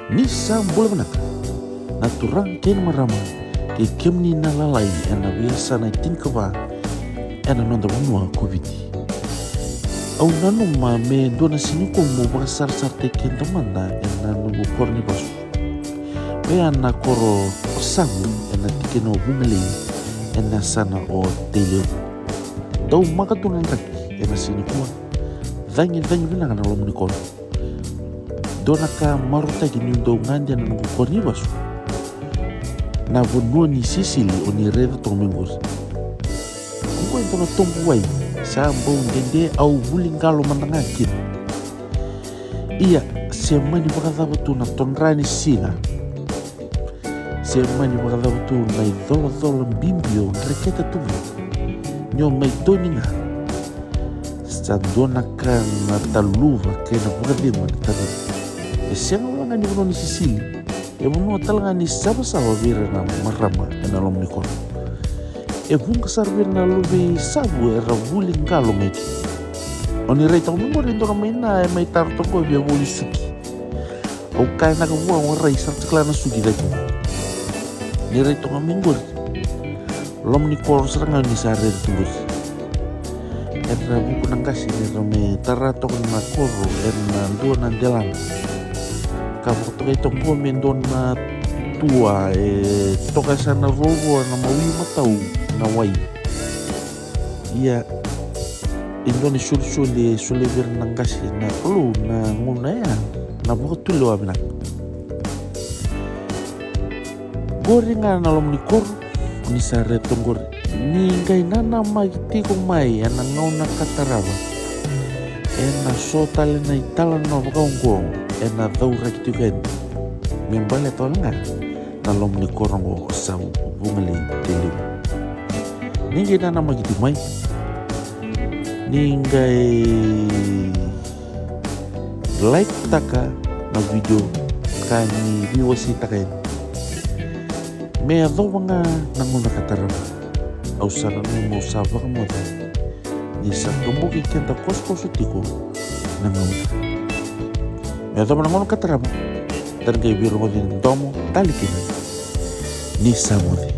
Nisa boleh naturang ken marama ke kemni na lalai ena biasa na tinkava ena nonda bunua covid. Au nanu ma me dona sini ko mo basar sarte ken tamanda ena nungu korni basu. Be ana koro sangu ena tikeno bumeli ena sana o teleu. Dau makatungan kaki ena sini kuwa. Dangi bilang ana lomni koro. Dona ka maruta gini ndo ngandi ena nungu korni basu. Na bunua ni Sisili oni reda tomengos. Kung ito na tumbuay sa ambong dende au bulingalo manangakit. Iya, siya ni makatapatu na tonrani sila. Siya ni makatapatu na idolo-dolo bimbio reketa tuwi. Nyo may doni nga. Sa dona ka na taluva kaya na pagkadiman tabi. Siya nga ni ni Sisili. Ebuno talaga ni sabasawa vira na marama na lom ni kono. Ebun kasarvir na lubi sabu era buling kalo meti. Oni reita mo rin to may na may tarto ko biya buli suki. O kaya nakabuwa mo ray sa tikla na suki dati. Ni reita nga minggur. Lom ni kono sarang ni sa red tubos. Era buko nang kasi era may tarato na koro era doon na delang. Kapag itong komendon na tua toka sana robo na mawi matau na wai iya indoni sul-suli sulivir nang kasi na perlu na nguna ya na buka tulo abinak gorengan alam ni kor ni sare tonggor ni kay nana magiti kong may anang ngauna kataraba na sotal na italan na bakaungkong na daura gitu kan membalik tau nga nalom ni korong o sa bungali telu ni kita nama gitu mai ni ngay like taka na video kani viewasi taka me ado nga nanguna katarama au sana mo sabak mo ni sa kumbuki kenta kos tiko nangauna ya teman katarama dan kayak biru mo din tomo talikin ni samudi.